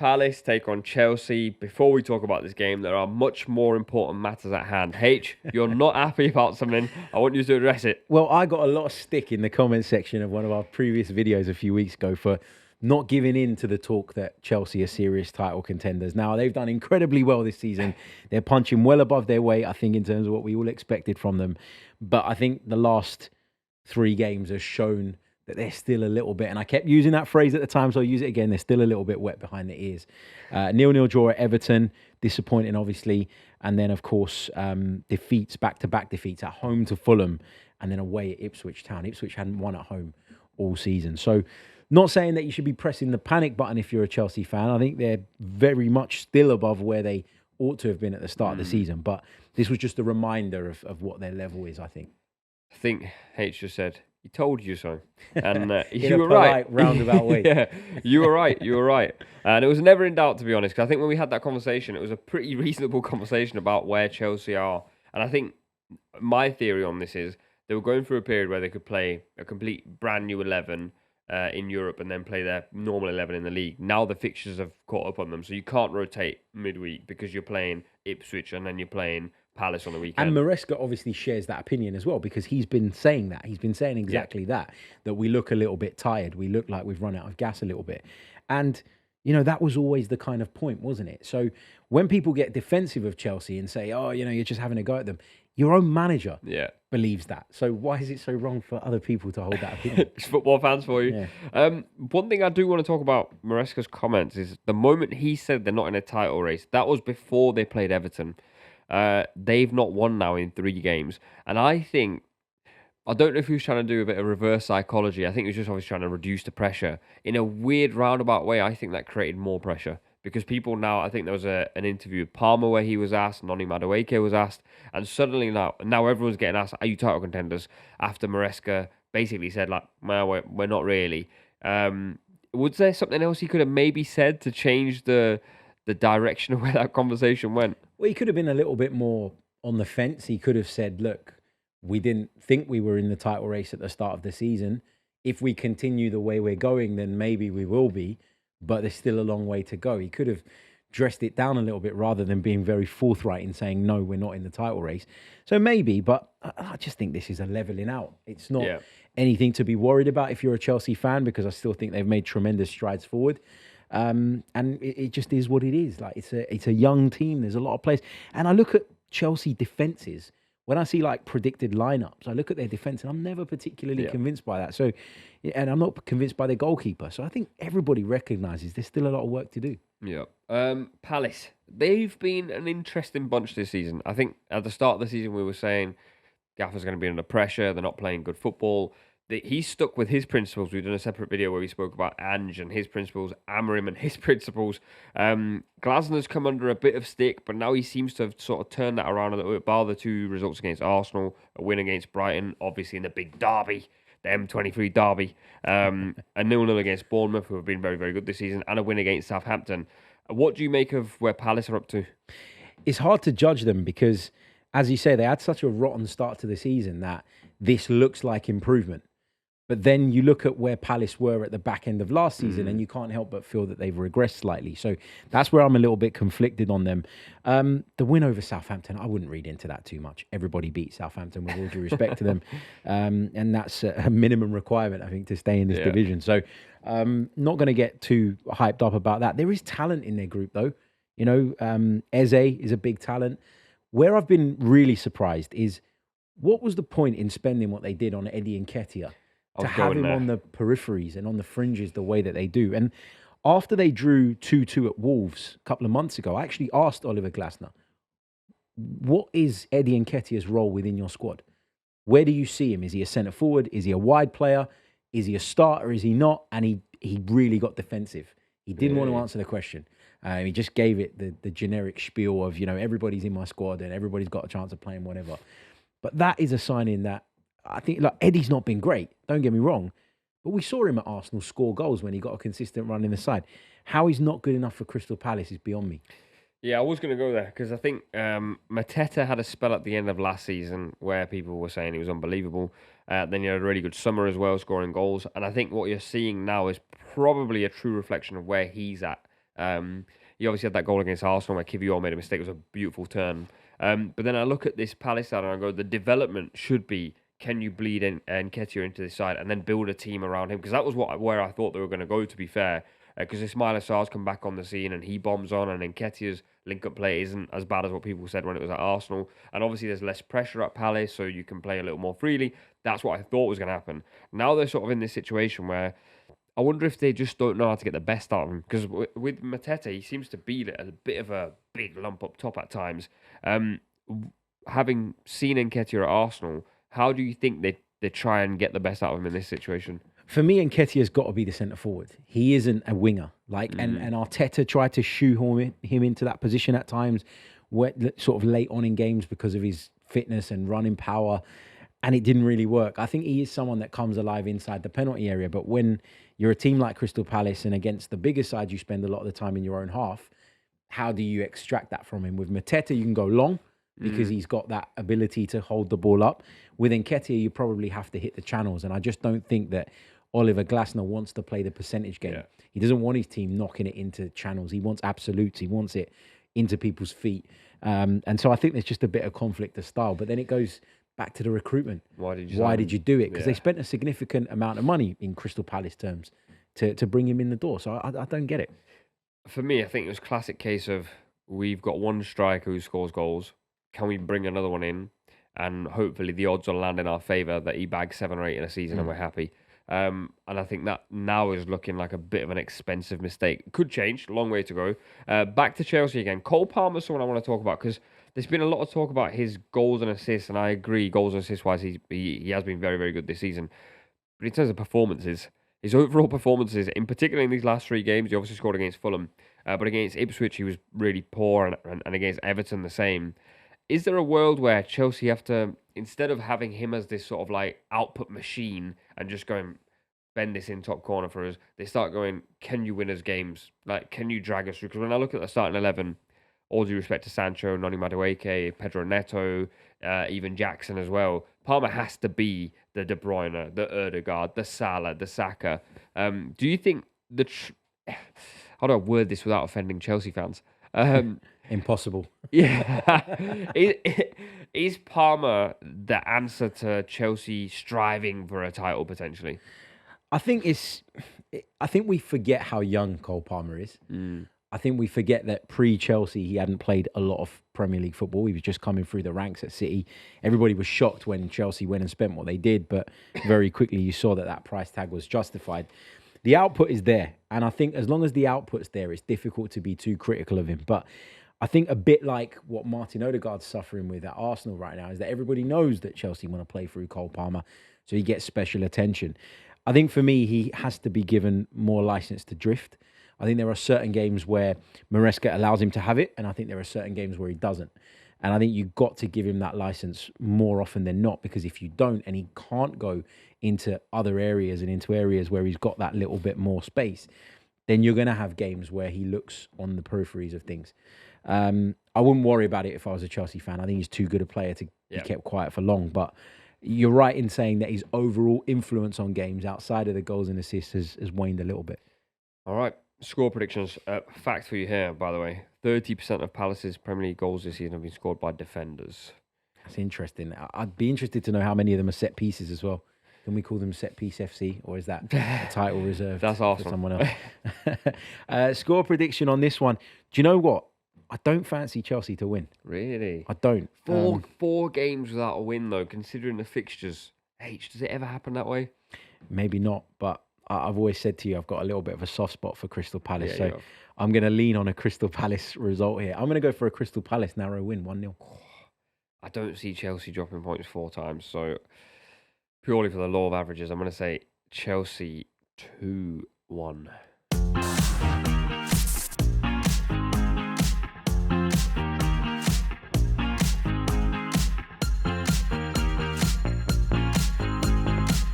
Palace take on Chelsea. Before we talk about this game, there are much more important matters at hand. H, you're not happy about something. I want you to address it. Well, I got a lot of stick in the comment section of one of our previous videos a few weeks ago for not giving in to the talk that Chelsea are serious title contenders. Now, they've done incredibly well this season. They're punching well above their weight, I think, in terms of what we all expected from them. But I think the last 3 games have shown that they're still a little bit, and I kept using that phrase at the time, so I'll use it again, they're still a little bit wet behind the ears. 0-0 draw at Everton, disappointing, obviously. And then, of course, back-to-back defeats at home to Fulham and then away at Ipswich Town. Ipswich hadn't won at home all season. So not saying that you should be pressing the panic button if you're a Chelsea fan. I think they're very much still above where they ought to have been at the start of the season. But this was just a reminder of what their level is, I think. I think H just said, he told you so. And you were right. Roundabout way. Yeah, you were right. You were right. And it was never in doubt, to be honest, because I think when we had that conversation, it was a pretty reasonable conversation about where Chelsea are. And I think my theory on this is they were going through a period where they could play a complete brand new 11 in Europe and then play their normal 11 in the league. Now the fixtures have caught up on them, so you can't rotate midweek because you're playing Ipswich and then you're playing Palace on the weekend. And Maresca obviously shares that opinion as well, because he's been saying that. He's been saying exactly that we look a little bit tired. We look like we've run out of gas a little bit. And, you know, that was always the kind of point, wasn't it? So when people get defensive of Chelsea and say, oh, you know, you're just having a go at them, your own manager believes that. So why is it so wrong for other people to hold that opinion? It's football fans for you. Yeah. One thing I do want to talk about Maresca's comments is the moment he said they're not in a title race, that was before they played Everton. They've not won now in 3 games. And I don't know if he was trying to do a bit of reverse psychology. I think he was just obviously trying to reduce the pressure. In a weird roundabout way, I think that created more pressure. Because people now, I think there was an interview with Palmer where he was asked, Noni Madueke was asked, and suddenly now everyone's getting asked, are you title contenders? After Maresca basically said, like, well, we're not really. Was there something else he could have maybe said to change the direction of where that conversation went? Well, he could have been a little bit more on the fence. He could have said, look, we didn't think we were in the title race at the start of the season. If we continue the way we're going, then maybe we will be, but there's still a long way to go. He could have dressed it down a little bit rather than being very forthright in saying, no, we're not in the title race. So maybe, but I just think this is a leveling out. It's not anything to be worried about if you're a Chelsea fan, because I still think they've made tremendous strides forward. And it just is what it is. Like it's a young team. There's a lot of players. And I look at Chelsea defenses. When I see like predicted lineups, I look at their defense and I'm never particularly convinced by that. So, and I'm not convinced by their goalkeeper. So I think everybody recognises there's still a lot of work to do. Yeah. Palace, they've been an interesting bunch this season. I think at the start of the season we were saying Gaffer's going to be under pressure. They're not playing good football. He's stuck with his principles. We've done a separate video where we spoke about Ange and his principles, Amorim and his principles. Glasner's come under a bit of stick, but now he seems to have sort of turned that around a little bit, bar the 2 results against Arsenal, a win against Brighton, obviously in the big derby, the M23 derby, a 0-0 against Bournemouth, who have been very, very good this season, and a win against Southampton. What do you make of where Palace are up to? It's hard to judge them because, as you say, they had such a rotten start to the season that this looks like improvement. But then you look at where Palace were at the back end of last season and you can't help but feel that they've regressed slightly. So that's where I'm a little bit conflicted on them. The win over Southampton, I wouldn't read into that too much. Everybody beat Southampton with all due respect to them. And that's a minimum requirement, I think, to stay in this division. So not going to get too hyped up about that. There is talent in their group, though. You know, Eze is a big talent. Where I've been really surprised is what was the point in spending what they did on Eddie Nketiah? To have him on the peripheries and on the fringes the way that they do. And after they drew 2-2 at Wolves a couple of months ago, I actually asked Oliver Glasner, what is Eddie Nketiah's role within your squad? Where do you see him? Is he a centre forward? Is he a wide player? Is he a starter? Is he not? And he really got defensive. He didn't want to answer the question. He just gave it the generic spiel of, you know, everybody's in my squad and everybody's got a chance of playing whatever. But that is a sign in that I think, like, Eddie's not been great, don't get me wrong, but we saw him at Arsenal score goals when he got a consistent run in the side. How he's not good enough for Crystal Palace is beyond me. Yeah, I was going to go there because I think Mateta had a spell at the end of last season where people were saying he was unbelievable. Then he had a really good summer as well, scoring goals. And I think what you're seeing now is probably a true reflection of where he's at He obviously had that goal against Arsenal where Kivior made a mistake. It was a beautiful turn. But then I look at this Palace side and I go, the development should be, can you bleed Nketiah into this side and then build a team around him? Because that was where I thought they were going to go, to be fair. Because Ismaila Sarr's come back on the scene and he bombs on, and Nketiah's link-up play isn't as bad as what people said when it was at Arsenal. And obviously there's less pressure at Palace, so you can play a little more freely. That's what I thought was going to happen. Now they're sort of in this situation where I wonder if they just don't know how to get the best out of him. Because with Mateta, he seems to be a bit of a big lump up top at times. Having seen Nketiah at Arsenal, how do you think they try and get the best out of him in this situation? For me, Nketiah's got to be the centre forward. He isn't a winger. And Arteta tried to shoehorn him into that position at times, sort of late on in games because of his fitness and running power, and it didn't really work. I think he is someone that comes alive inside the penalty area, but when you're a team like Crystal Palace and against the bigger side, you spend a lot of the time in your own half. How do you extract that from him? With Mateta, you can go long because he's got that ability to hold the ball up. With Nketiah, you probably have to hit the channels, and I just don't think that Oliver Glasner wants to play the percentage game. Yeah. He doesn't want his team knocking it into channels. He wants absolutes. He wants it into people's feet. And so I think there's just a bit of conflict of style. But then it goes back to the recruitment. Why did you do it? Because they spent a significant amount of money in Crystal Palace terms to bring him in the door. So I don't get it. For me, I think it was a classic case of we've got one striker who scores goals. Can we bring another one in? And hopefully the odds will land in our favour that he bags 7 or 8 in a season and we're happy. And I think that now is looking like a bit of an expensive mistake. Could change, long way to go. Back to Chelsea again. Cole Palmer's someone I want to talk about because there's been a lot of talk about his goals and assists, and I agree, goals and assists-wise, he has been very, very good this season. But in terms of performances, his overall performances, in particular in these last 3 games, he obviously scored against Fulham, but against Ipswich he was really poor, and against Everton the same. Is there a world where Chelsea have to, instead of having him as this sort of like output machine and just going, bend this in top corner for us, they start going, can you win us games? Like, can you drag us through? Because when I look at the starting 11, all due respect to Sancho, Noni Madueke, Pedro Neto, even Jackson as well, Palmer has to be the De Bruyne, the Ødegaard, the Salah, the Saka. Do you think how do I word this without offending Chelsea fans? Impossible. Yeah. Is Palmer the answer to Chelsea striving for a title potentially? I think we forget how young Cole Palmer is. I think we forget that pre-Chelsea, he hadn't played a lot of Premier League football. He was just coming through the ranks at City. Everybody was shocked when Chelsea went and spent what they did, but very quickly you saw that price tag was justified. The output is there, and I think as long as the output's there, it's difficult to be too critical of him. But I think a bit like what Martin Ødegaard's suffering with at Arsenal right now is that everybody knows that Chelsea want to play through Cole Palmer, so he gets special attention. I think for me, he has to be given more license to drift. I think there are certain games where Maresca allows him to have it, and I think there are certain games where he doesn't. And I think you've got to give him that license more often than not, because if you don't, and he can't go into other areas and into areas where he's got that little bit more space, then you're going to have games where he looks on the peripheries of things. I wouldn't worry about it if I was a Chelsea fan. I think he's too good a player to be kept quiet for long. But you're right in saying that his overall influence on games outside of the goals and assists has waned a little bit. All right. Score predictions. Fact for you here, by the way. 30% of Palace's Premier League goals this season have been scored by defenders. That's interesting. I'd be interested to know how many of them are set pieces as well. Can we call them Set Piece FC, or is that a title reserved for someone else? Score prediction on this one. Do you know what? I don't fancy Chelsea to win. Really? I don't. Four games without a win, though, considering the fixtures. Does it ever happen that way? Maybe not, but I've always said to you, I've got a little bit of a soft spot for Crystal Palace. So I'm going to lean on a Crystal Palace result here. I'm going to go for a Crystal Palace narrow win, 1-0. I don't see Chelsea dropping points 4 times. So purely for the law of averages, I'm going to say Chelsea 2-1.